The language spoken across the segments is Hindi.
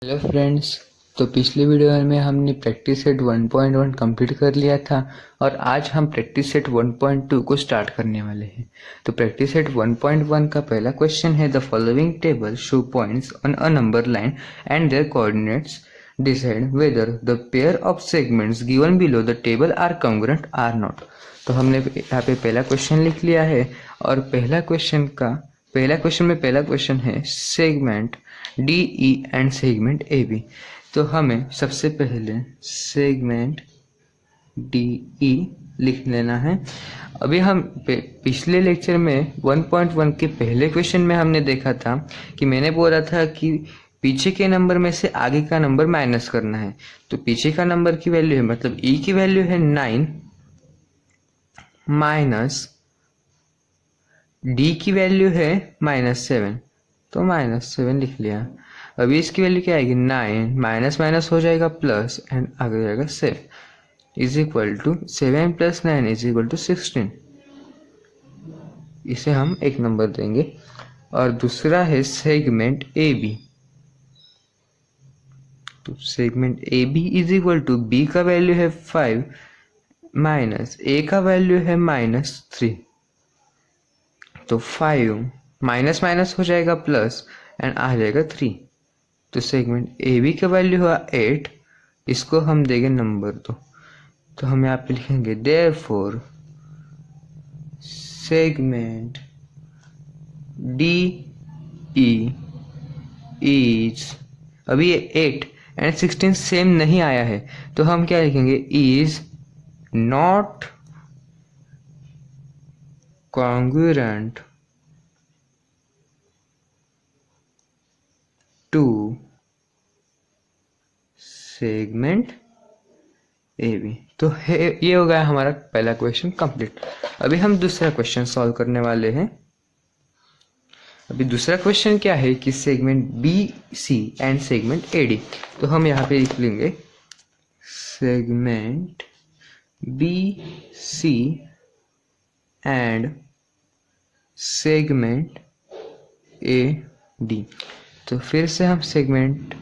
Hello friends. तो पिछले वीडियो में हमने प्रैक्टिस सेट 1.1 कंप्लीट कर लिया था और आज हम प्रैक्टिस सेट 1.2 को स्टार्ट करने वाले हैं। तो प्रैक्टिस सेट 1.1 का पहला क्वेश्चन है, the following table show points on a number line and their coordinates decide whether the pair of segments given below the table are congruent or not. तो हमने यहाँ पे पहला क्वेश्चन लिख लिया है और पहला क्वेश्चन है segment D E and segment A B. तो हमें सबसे पहले सेगमेंट डी ई लिख लेना है। अभी हम पिछले लेक्चर में 1.1 के पहले क्वेश्चन में हमने देखा था कि मैंने बोला था कि पीछे के नंबर में से आगे का नंबर माइनस करना है। तो पीछे का नंबर की वैल्यू है, मतलब ई की वैल्यू है 9 माइनस डी की वैल्यू है -7, तो -7 लिख लिया। अभी इसकी वैल्यू क्या आएगी, 9 माइनस माइनस हो जाएगा प्लस एंड आगे जाएगा 7 is equal to 7 + 9 is equal to 16। इसे हम एक नंबर देंगे। और दूसरा है सेगमेंट ए बी। तो segment A B is equal to B का वैल्यू है 5 माइनस ए का वैल्यू है -3। तो 5 माइनस माइनस हो जाएगा प्लस एंड आ जाएगा 3। तो सेगमेंट ए बी का वैल्यू हुआ 8, इसको हम देंगे नंबर 2। तो हम यहाँ पे लिखेंगे therefore segment D E is, अभी ये 8 एंड 16 सेम नहीं आया है, तो हम क्या लिखेंगे, is not congruent to segment A B. तो ये हो गया हमारा पहला क्वेश्चन कंप्लीट। अभी हम दूसरा क्वेश्चन सॉल्व करने वाले हैं। अभी दूसरा क्वेश्चन क्या है कि segment B C and segment A D. तो हम यहाँ पे लिख लेंगे segment B C and segment A D. तो फिर से हम सेगमेंट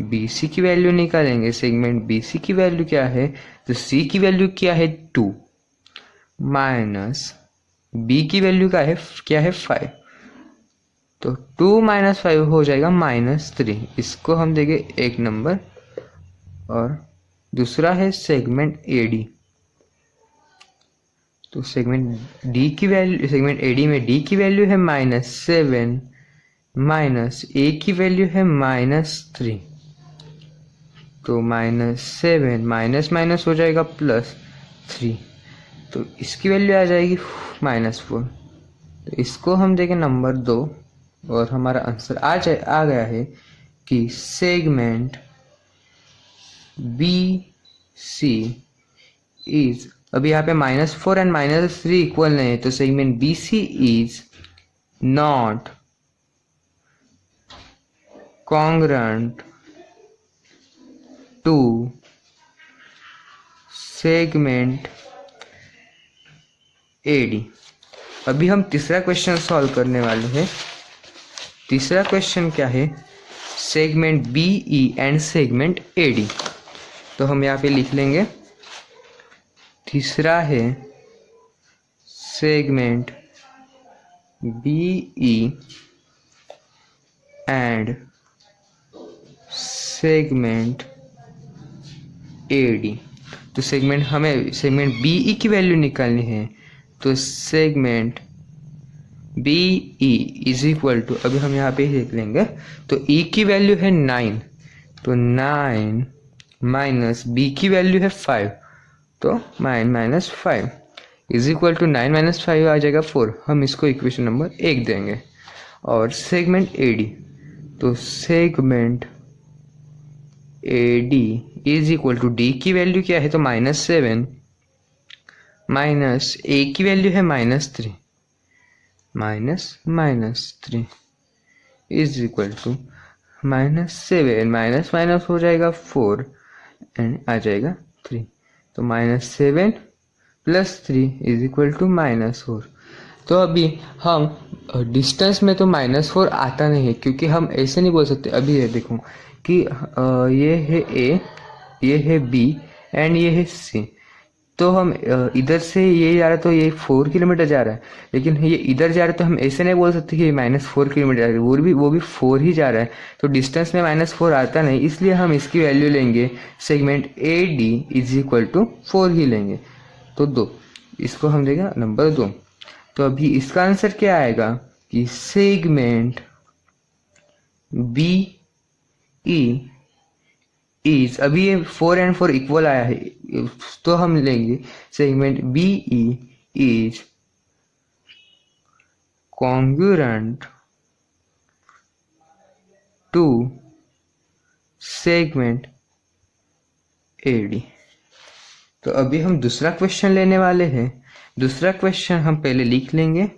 बी सी की वैल्यू निकालेंगे। सेगमेंट बी सी की वैल्यू क्या है, तो सी की वैल्यू क्या है 2 माइनस बी की वैल्यू क्या है 5। तो 2 - 5 हो जाएगा -3, इसको हम देंगे एक नंबर। और दूसरा है सेगमेंट ए डी। तो सेगमेंट डी की वैल्यू, सेगमेंट ए डी में डी की वैल्यू है -7 माइनस ए की वैल्यू है -3। तो -7 माइनस माइनस हो जाएगा +3, तो इसकी वैल्यू आ जाएगी -4। तो इसको हम देंगे नंबर 2 और हमारा आंसर आ गया है कि सेगमेंट बी सी इज, अभी यहाँ पे -4 एंड -3 इक्वल नहीं है, तो segment B C is not congruent to segment A D. अभी हम तीसरा क्वेश्चन सॉल्व करने वाले हैं। तीसरा क्वेश्चन क्या है, segment B E and segment A D. तो हम यहाँ पे लिख लेंगे, तीसरा है segment B E and segment A D. तो हमें सेगमेंट बी ई की वैल्यू निकालनी है। तो segment B E is equal to, अभी हम यहाँ पे लिख लेंगे, तो ई की वैल्यू है 9, तो 9 माइनस बी की वैल्यू है 5, तो -5 इज इक्वल टू 9 - 5 आ जाएगा 4। हम इसको इक्वेशन नंबर 1 देंगे। और सेगमेंट ए डी, तो segment A D is equal to D की वैल्यू क्या है, तो -7 माइनस ए की वैल्यू है -3 -3 is equal to -7 minus minus हो जाएगा 4 एंड आ जाएगा 3। तो -7 + 3 इज इक्वल टू -4। तो अभी हम डिस्टेंस में तो -4 आता नहीं है, क्योंकि हम ऐसे नहीं बोल सकते। अभी ये देखो कि ये है ए, ये है बी एंड ये है सी। तो हम इधर से ये जा रहा है तो ये 4 किलोमीटर जा रहा है, लेकिन ये इधर जा रहा है तो हम ऐसे नहीं बोल सकते कि -4 किलोमीटर जा रहा है, वो भी 4 ही जा रहा है। तो डिस्टेंस में -4 आता नहीं, इसलिए हम इसकी वैल्यू लेंगे segment A D is equal to 4 ही लेंगे। तो 2, इसको हम देगा नंबर 2। तो अभी इसका आंसर क्या आएगा कि सेगमेंट बी ई इज, अभी ये 4 एंड 4 इक्वल आया है, तो हम लेंगे segment B E is congruent to segment A D. तो अभी हम दूसरा क्वेश्चन लेने वाले हैं। दूसरा क्वेश्चन हम पहले लिख लेंगे,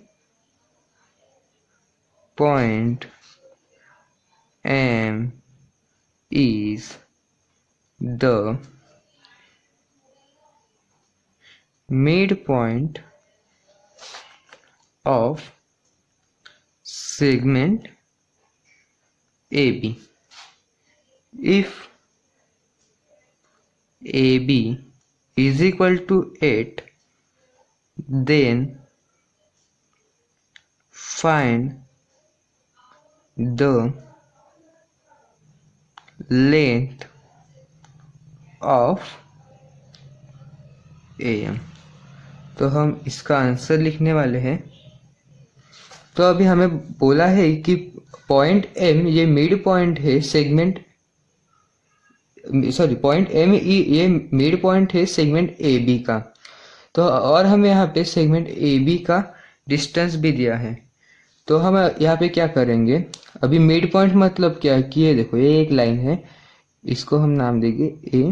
point M is the midpoint of segment AB. If AB is equal to 8, then find the length of AM। तो हम इसका आंसर लिखने वाले हैं। तो अभी हमें बोला है कि पॉइंट M ये मिड पॉइंट है सेगमेंट, सॉरी पॉइंट M ये मिड पॉइंट है सेगमेंट AB का। तो और हमें यहाँ पे सेगमेंट AB का डिस्टेंस भी दिया है। तो हम यहाँ पे क्या करेंगे, अभी मिड पॉइंट मतलब क्या है कि ये देखो ये एक लाइन है, इसको हम नाम देंगे A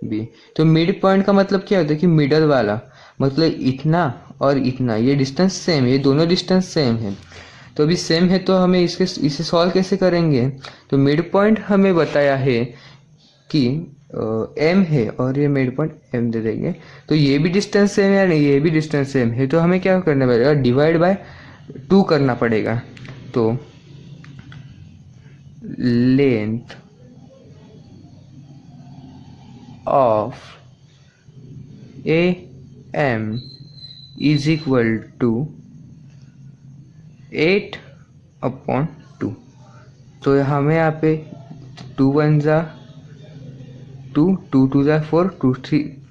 B। तो मिड पॉइंट का मतलब क्या होता है कि मिडल वाला, मतलब इतना और इतना, ये डिस्टेंस सेम है, ये दोनों डिस्टेंस सेम है। तो अभी सेम है तो हमें इसे सॉल्व कैसे करेंगे। तो मिड पॉइंट हमें बताया है कि M है और ये मिड पॉइंट M दे देंगे। तो ये भी डिस्टेंस सेम है, ये भी डिस्टेंस सेम है, तो हमें क्या करना पड़ेगा, डिवाइड बाय 2 करना पड़ेगा। तो length of AM is equal to 8/2। तो हमें यहाँ पे 2 1 जा 2, 2 2 जा 4,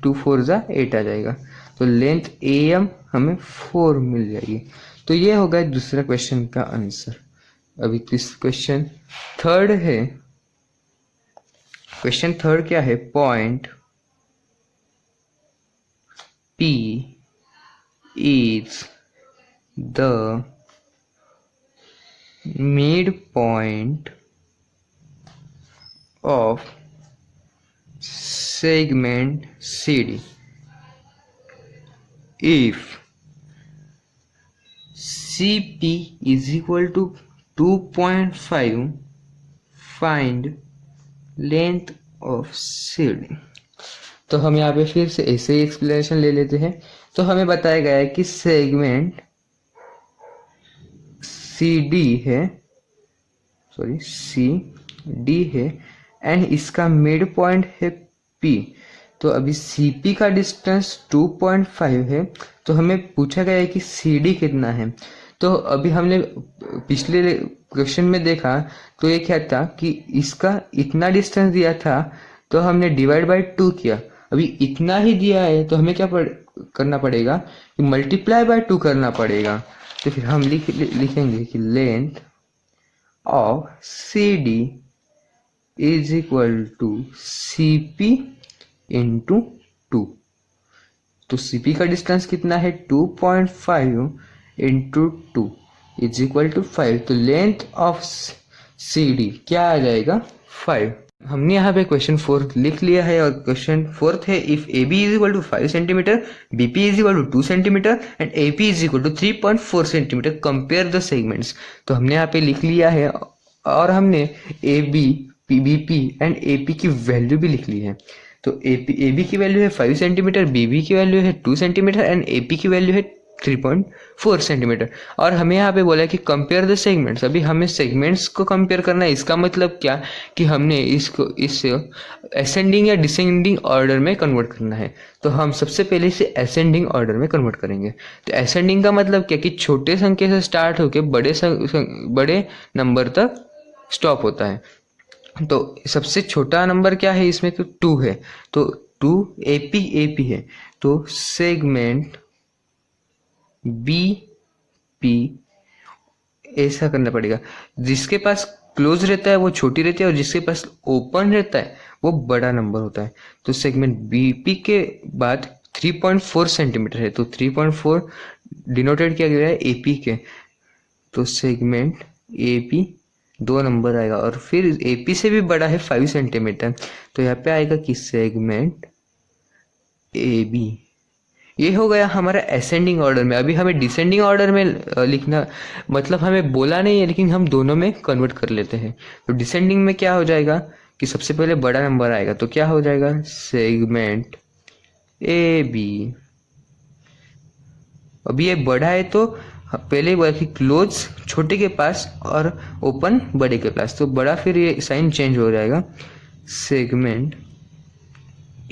2 4 जा 8 आ जाएगा। तो लेंथ AM हमें 4 मिल जाएगी। तो ये होगा दूसरा क्वेश्चन का आंसर। अभी क्वेश्चन थर्ड है। क्वेश्चन थर्ड क्या है, point P is the midpoint of segment CD. If CP is equal to 2.5, find length of CD। तो हम यहाँ पे फिर से ऐसे ही एक्सप्लेनेशन ले लेते हैं। तो हमें बताया गया है कि सेगमेंट CD है, सॉरी CD है एंड इसका मिड पॉइंट है P। तो अभी CP का डिस्टेंस 2.5 है, तो हमें पूछा गया है कि CD कितना है। तो अभी हमने पिछले क्वेश्चन में देखा तो ये क्या था कि इसका इतना डिस्टेंस दिया था, तो हमने डिवाइड बाय 2 किया। अभी इतना ही दिया है तो हमें क्या करना पड़ेगा कि मल्टीप्लाई बाय 2 करना पड़ेगा। तो फिर हम लिखेंगे कि length of CD is equal to CP into 2। तो CP का डिस्टेंस कितना है 2.5 इंटू 2 इज इक्वल टू 5। तो लेंथ ऑफ CD क्या आ जाएगा 5। हमने यहाँ पे क्वेश्चन 4 लिख लिया है और क्वेश्चन 4 है, if AB is equal to 5 centimetre, BP is equal to 2 centimetre and AP is equal to 3.4 centimetre, compare the segments. तो हमने यहाँ पे लिख लिया है और हमने AB, BP एंड AP की वैल्यू भी लिख ली है। तो AB की वैल्यू है 5 सेंटीमीटर, BB की वैल्यू है 2 सेंटीमीटर एंड AP की वैल्यू है 3.4 सेंटीमीटर। और हमें यहाँ पे बोला है कि कंपेयर द सेगमेंट्स। अभी हमें सेगमेंट्स को कंपेयर करना है। इसका मतलब क्या कि हमने इसको इस असेंडिंग या डिसेंडिंग ऑर्डर में कन्वर्ट करना है। तो हम सबसे पहले इसे असेंडिंग ऑर्डर में कन्वर्ट करेंगे। तो असेंडिंग का मतलब क्या कि छोटे संख्या से स्टार्ट होकर बड़े नंबर तक स्टॉप होता है। तो सबसे छोटा नंबर क्या है इसमें, तो 2 है। तो 2 AP है। तो सेगमेंट BP ऐसा करना पड़ेगा। जिसके पास क्लोज रहता है वो छोटी रहती है और जिसके पास ओपन रहता है वो बड़ा नंबर होता है। तो सेगमेंट BP के बाद 3.4 सेंटीमीटर है। तो 3.4 डिनोटेड किया गया है AP के। तो सेगमेंट AP 2 नंबर आएगा। और फिर AP से भी बड़ा है 5 सेंटीमीटर। तो यहाँ पे आएगा कि सेगमेंट AB। ये हो गया हमारा असेंडिंग ऑर्डर में। अभी हमें डिसेंडिंग ऑर्डर में लिखना, मतलब हमें बोला नहीं है लेकिन हम दोनों में कन्वर्ट कर लेते हैं। तो डिसेंडिंग में क्या हो जाएगा कि सबसे पहले बड़ा नंबर आएगा। तो क्या हो जाएगा, सेगमेंट AB। अभी ये बड़ा है तो पहले बोला कि क्लोज छोटे के पास और ओपन बड़े के पास। तो बड़ा फिर ये साइन चेंज हो जाएगा, segment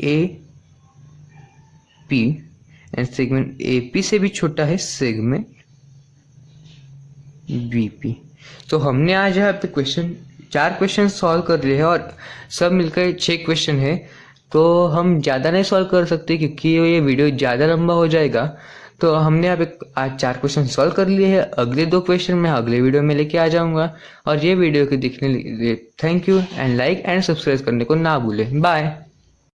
AP। And segment AP से भी छोटा है सेगमेंट BP। तो हमने आज यहाँ पे 4 क्वेश्चन सॉल्व कर लिए हैं और सब मिलकर 6 क्वेश्चन है। तो हम ज़्यादा नहीं सॉल्व कर सकते क्योंकि ये वीडियो ज़्यादा लंबा हो जाएगा। तो हमने यहाँ पे आज 4 क्वेश्चन सॉल्व कर लिए हैं। अगले 2 क्वेश्चन मैं अगले वीडियो में लेके आ जाऊँगा। और ये वीडियो को देखने के लिए thank you and like and subscribe करने को ना भूलें। बाय।